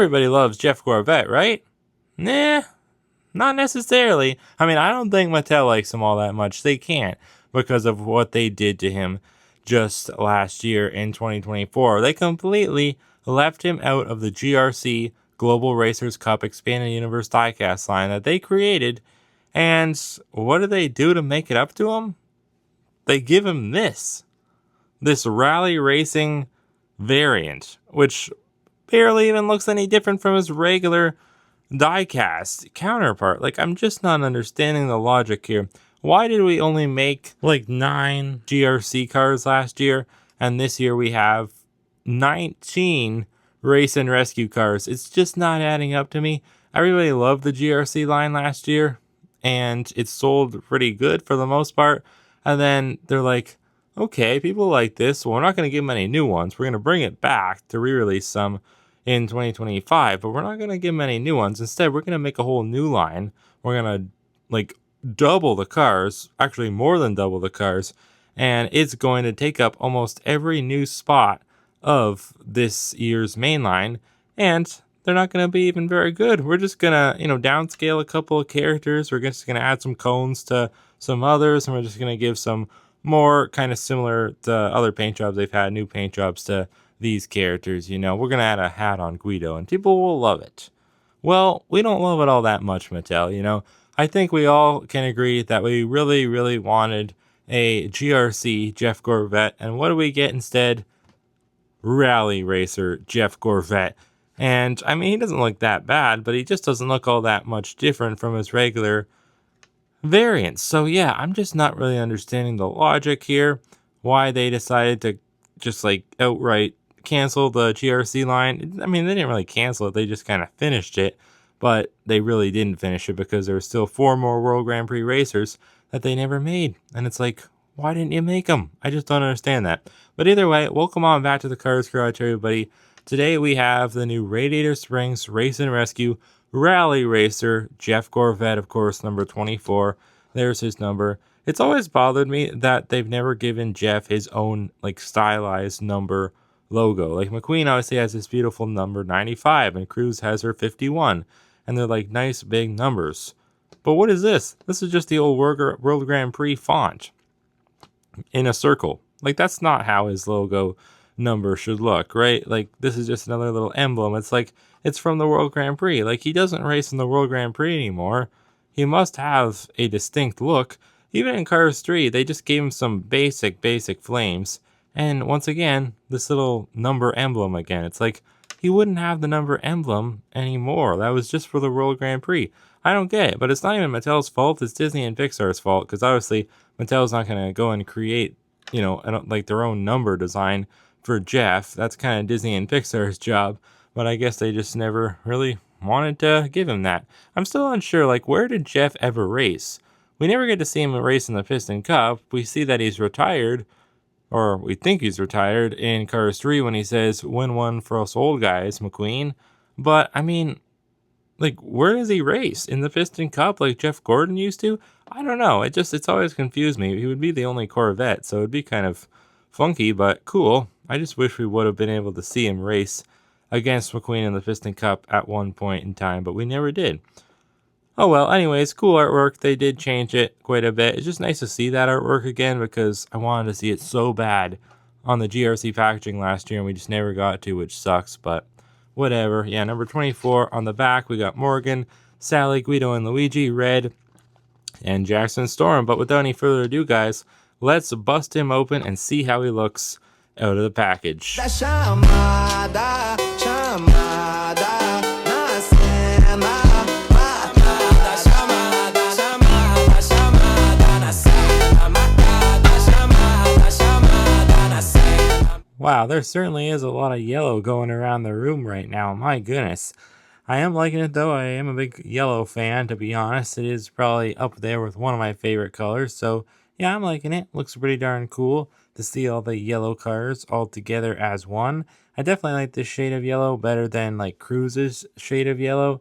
everybody loves Jeff Gorvette, right? Nah, not necessarily. I mean, I don't think Mattel likes him all that much. They can't because of what they did to him just last year in 2024. They completely left him out of the GRC Global Racers Cup Expanded Universe diecast line that they created. And what do they do to make it up to him? They give him this rally racing variant, which barely even looks any different from his regular diecast counterpart. Like, I'm just not understanding the logic here. Why did we only make like 9 GRC cars last year, and this year we have 19 race and rescue cars? It's just not adding up to me. Everybody loved the GRC line last year, and it sold pretty good for the most part. And then they're like, okay, people like this. Well, we're not going to give them any new ones. We're going to bring it back to re-release some in 2025, but we're not going to give them any new ones. Instead, we're going to make a whole new line. We're going to like double the cars, actually more than double the cars, and it's going to take up almost every new spot of this year's main line, and they're not going to be even very good. We're just going to, downscale a couple of characters. We're just going to add some cones to some others, and we're just going to give some more kind of similar to other paint jobs they've had, new paint jobs to these characters. We're going to add a hat on Guido, and people will love it. Well, we don't love it all that much, Mattel, I think we all can agree that we really, really wanted a GRC Jeff Gorvette, and what do we get instead? Rally Racer Jeff Gorvette. And, I mean, he doesn't look that bad, but he just doesn't look all that much different from his regular variants. So, yeah, I'm just not really understanding the logic here, why they decided to just, outright cancel the GRC line. I mean, they didn't really cancel it, they just kind of finished it. But they really didn't finish it because there were still 4 more World Grand Prix racers that they never made. And it's like, why didn't you make them? I just don't understand that. But either way, welcome on back to the Cars Garage, everybody. Today we have the new Radiator Springs Race and Rescue Rally Racer, Jeff Gorvette, of course, number 24. There's his number. It's always bothered me that they've never given Jeff his own, stylized number logo. Like, McQueen obviously has this beautiful number 95, and Cruz has her 51. And they're nice big numbers. But what is this? This is just the old World Grand Prix font in a circle. That's not how his logo number should look, right? This is just another little emblem. It's from the World Grand Prix. He doesn't race in the World Grand Prix anymore. He must have a distinct look. Even in Cars 3, they just gave him some basic flames. And once again, this little number emblem again. It's he wouldn't have the number emblem anymore. That was just for the World Grand Prix. I don't get it, but it's not even Mattel's fault. It's Disney and Pixar's fault, because obviously Mattel's not going to go and create, their own number design for Jeff. That's kind of Disney and Pixar's job, but I guess they just never really wanted to give him that. I'm still unsure, where did Jeff ever race? We never get to see him race in the Piston Cup. We see that he's retired, or we think he's retired, in Cars 3 when he says, "Win one for us old guys, McQueen." But, I mean, where does he race? In the Piston Cup like Jeff Gordon used to? I don't know. It's always confused me. He would be the only Corvette, so it'd be kind of funky, but cool. I just wish we would have been able to see him race against McQueen in the Piston Cup at one point in time, but we never did. Oh well, anyways, cool artwork. They did change it quite a bit. It's just nice to see that artwork again, because I wanted to see it so bad on the GRC packaging last year, and we just never got to, which sucks, but whatever. Yeah, number 24 on the back, we got Morgan, Sally, Guido, and Luigi, Red, and Jackson Storm. But without any further ado, guys, let's bust him open and see how he looks out of the package. Wow, there certainly is a lot of yellow going around the room right now. My goodness. I am liking it, though. I am a big yellow fan, to be honest. It is probably up there with one of my favorite colors. So, yeah, I'm liking it. Looks pretty darn cool to see all the yellow colors all together as one. I definitely like this shade of yellow better than, Cruz's shade of yellow.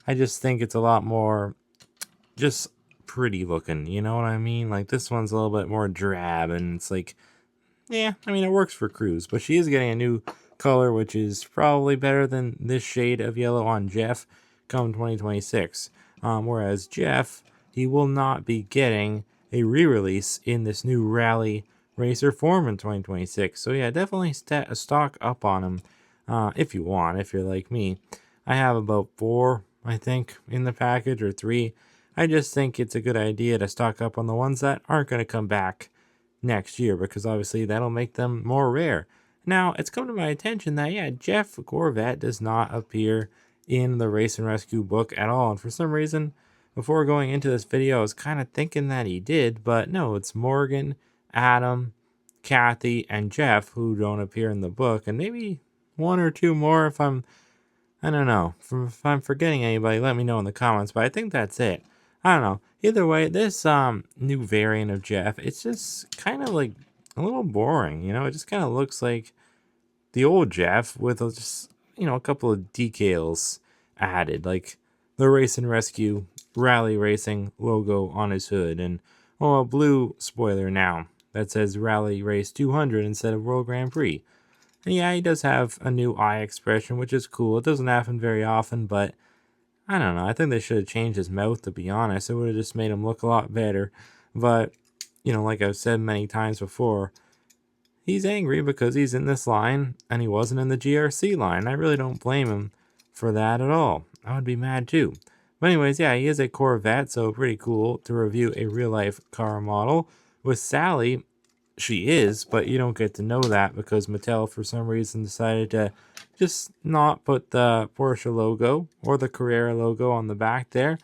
I just think it's a lot more just pretty looking. You know what I mean? This one's a little bit more drab, and it's yeah, I mean, it works for Cruz, but she is getting a new color, which is probably better than this shade of yellow on Jeff come 2026. Whereas Jeff, he will not be getting a re-release in this new Rally Racer form in 2026. So yeah, definitely stock up on him if you want, if you're like me. I have about 4, I think, in the package, or 3. I just think it's a good idea to stock up on the ones that aren't going to come back next year, because obviously that'll make them more rare. Now, it's come to my attention that, yeah, Jeff Gorvette does not appear in the Race and Rescue book at all. And for some reason, before going into this video, I was kind of thinking that he did, but no, it's Morgan, Adam, Kathy, and Jeff who don't appear in the book, and maybe 1 or 2 more if I don't know. If I'm forgetting anybody, let me know in the comments, but I think that's it. I don't know. Either way, this new variant of Jeff, it's just kind of like a little boring, you know? It just kind of looks like the old Jeff with just, you know, a couple of decals added, like the Race and Rescue Rally Racing logo on his hood, and a blue spoiler now that says Rally Race 200 instead of World Grand Prix. And yeah, he does have a new eye expression, which is cool. It doesn't happen very often, but I don't know. I think they should have changed his mouth, to be honest. It would have just made him look a lot better. But, you know, like I've said many times before, he's angry because he's in this line and he wasn't in the GRC line. I really don't blame him for that at all. I would be mad too. But anyways, yeah, he is a Corvette, so pretty cool to review a real-life car model. With Sally, she is, but you don't get to know that because Mattel, for some reason, decided to just not put the Porsche logo or the Carrera logo on the back there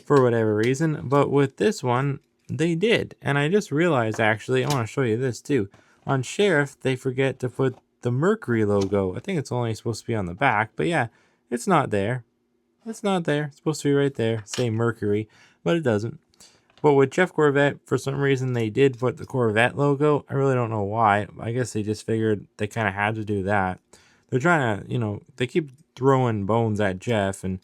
for whatever reason. But with this one, they did. And I just realized, actually, I want to show you this too. On Sheriff, they forget to put the Mercury logo. I think it's only supposed to be on the back, but yeah, it's not there. It's not there. It's supposed to be right there, say Mercury, but it doesn't. But with Jeff Gorvette, for some reason, they did put the Corvette logo. I really don't know why. I guess they just figured they kind of had to do that. They're trying to, you know, they keep throwing bones at Jeff, and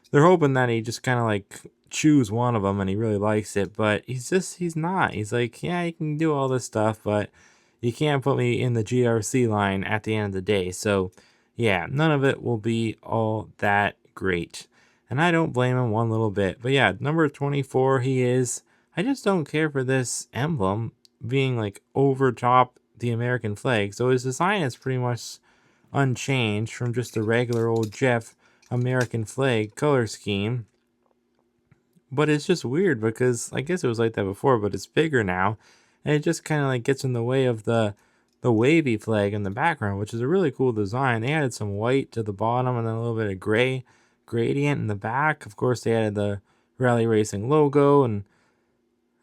they're hoping that he just kind of like choose one of them and he really likes it. But he's not. He's like, yeah, you can do all this stuff, but you can't put me in the GRC line at the end of the day. So, yeah, none of it will be all that great. And I don't blame him one little bit. But yeah, number 24, he is. I just don't care for this emblem being like over top the American flag. So his design is pretty much unchanged from just a regular old Jeff American flag color scheme. But it's just weird because I guess it was like that before, but it's bigger now. And it just kind of like gets in the way of the wavy flag in the background, which is a really cool design. They added some white to the bottom and then a little bit of gray gradient in the back. Of course, they added the Rally Racing logo, and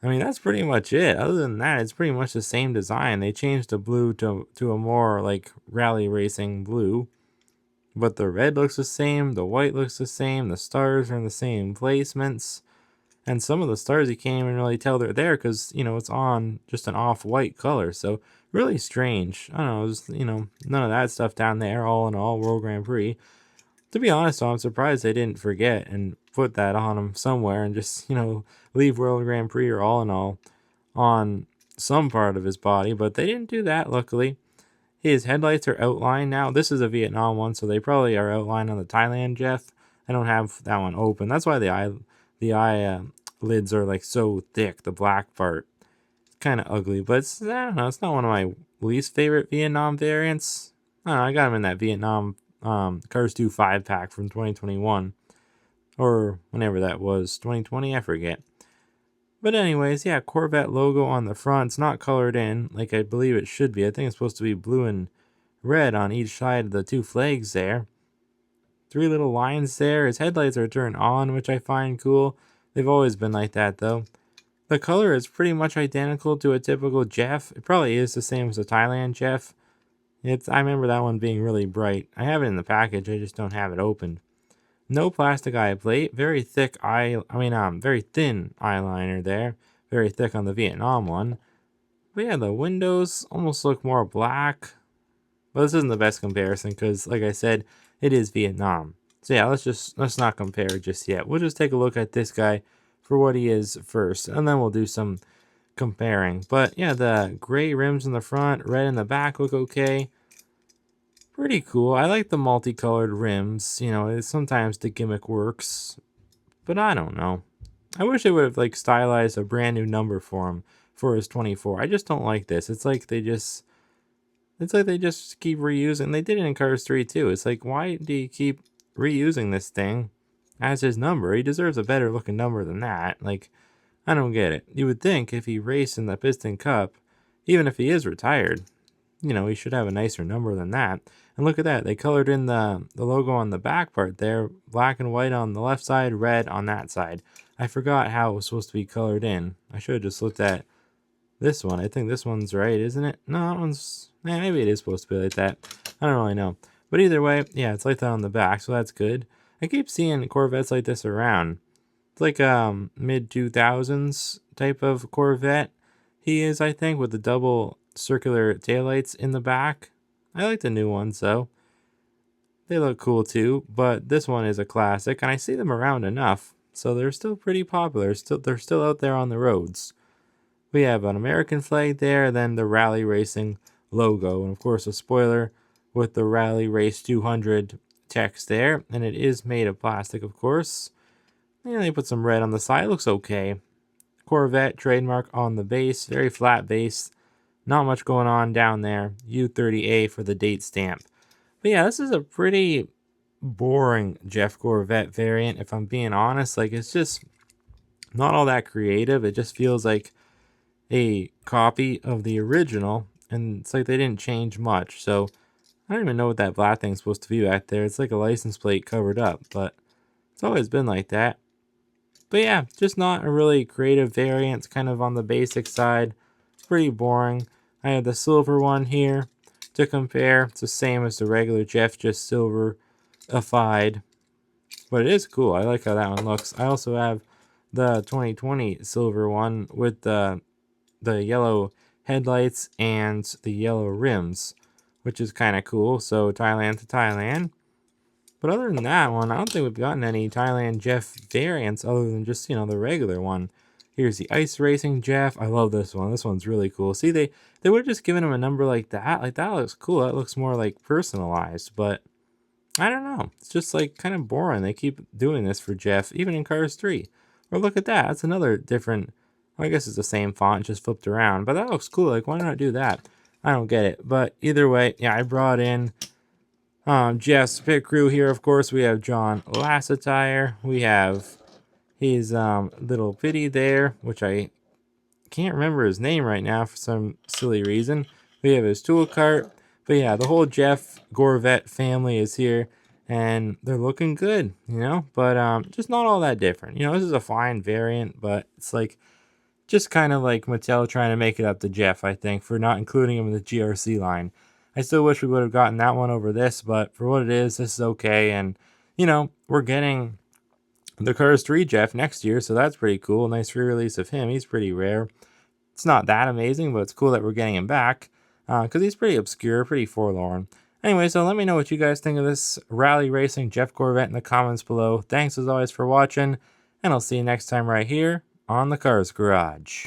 I mean, that's pretty much it. Other than that, it's pretty much the same design. They changed the blue to a more like Rally Racing blue. But the red looks the same, the white looks the same, the stars are in the same placements. And some of the stars you can't even really tell they're there because, you know, it's on just an off-white color. So really strange. I don't know, just, you know, none of that stuff down there, all in all, World Grand Prix. To be honest, though, I'm surprised they didn't forget and put that on him somewhere and just, you know, leave World Grand Prix or all in all on some part of his body. But they didn't do that, luckily. His headlights are outlined now. This is a Vietnam one, so they probably are outlined on the Thailand Jeff. I don't have that one open. That's why the eye lids are like so thick, the black part. It's kind of ugly, but I don't know, it's not one of my least favorite Vietnam variants. I don't know, I got them in that Vietnam Cars 2 5-pack from 2021. Or whenever that was, 2020, I forget. But anyways, yeah, Corvette logo on the front. It's not colored in like I believe it should be. I think it's supposed to be blue and red on each side of the 2 flags there. 3 little lines there. His headlights are turned on, which I find cool. They've always been like that, though. The color is pretty much identical to a typical Jeff. It probably is the same as a Thailand Jeff. I remember that one being really bright. I have it in the package, I just don't have it opened. No plastic eye plate. Very thick very thin eyeliner there. Very thick on the Vietnam one. But yeah, the windows almost look more black. But this isn't the best comparison because, like I said, it is Vietnam. So yeah, let's not compare just yet. We'll just take a look at this guy for what he is first, and then we'll do some comparing. But yeah, the gray rims in the front, red in the back look okay. pretty cool. I like the multicolored rims. You know, sometimes the gimmick works, but I don't know. I wish they would have like stylized a brand new number for him for his 24. I just don't like this. It's like they just keep reusing. They did it in Cars 3 too. It's like, why do you keep reusing this thing as his number? He deserves a better looking number than that. Like, I don't get it. You would think if he raced in the Piston Cup, even if he is retired, you know, he should have a nicer number than that. And look at that. They colored in the logo on the back part there. Black and white on the left side, red on that side. I forgot how it was supposed to be colored in. I should have just looked at this one. I think this one's right, isn't it? No, that one's... maybe it is supposed to be like that. I don't really know. But either way, yeah, it's like that on the back, so that's good. I keep seeing Corvettes like this around. It's like mid-2000s type of Corvette he is, I think, with the double circular taillights in the back. I like the new ones, though. They look cool, too, but this one is a classic, and I see them around enough, so they're still pretty popular. They're still out there on the roads. We have an American flag there, then the Rally Racing logo, and of course a spoiler with the Rally Race 200 text there, and it is made of plastic, of course. And they put some red on the side. It looks okay. Corvette trademark on the base, very flat base, not much going on down there. U30A for the date stamp. But yeah, this is a pretty boring Jeff Gorvette variant, if I'm being honest. Like, it's just not all that creative. It just feels like a copy of the original, and it's like they didn't change much. So I don't even know what that black thing's supposed to be back there. It's like a license plate covered up, but it's always been like that. But yeah, just not a really creative variant. It's kind of on the basic side. Pretty boring. I have the silver one here to compare. It's the same as the regular Jeff, just silver-ified. But it is cool. I like how that one looks. I also have the 2020 silver one with the yellow headlights and the yellow rims, which is kind of cool. So Thailand to Thailand. But other than that one, I don't think we've gotten any Thailand Jeff variants other than just, you know, the regular one. Here's the Ice Racing Jeff. I love this one. This one's really cool. See, they would have just given him a number like that. Like, that looks cool. That looks more like personalized. But I don't know. It's just like kind of boring. They keep doing this for Jeff, even in Cars 3. Or look at that. That's another different... I guess it's the same font, just flipped around. But that looks cool. Like, why not do that? I don't get it. But either way, yeah, I brought in Jeff's pit crew here. Of course, we have John Lasseter. We have his little pitty there, which I can't remember his name right now for some silly reason. We have his tool cart. But yeah, the whole Jeff Gorvette family is here. And they're looking good, you know? But just not all that different. You know, this is a fine variant, but it's like... just kind of like Mattel trying to make it up to Jeff, I think, for not including him in the GRC line. I still wish we would have gotten that one over this, but for what it is, this is okay. And, you know, we're getting the Cars 3 Jeff next year, so that's pretty cool. Nice re-release of him. He's pretty rare. It's not that amazing, but it's cool that we're getting him back because he's pretty obscure, pretty forlorn. Anyway, so let me know what you guys think of this Rally Racing Jeff Gorvette in the comments below. Thanks as always for watching, and I'll see you next time right here on the Cars Garage.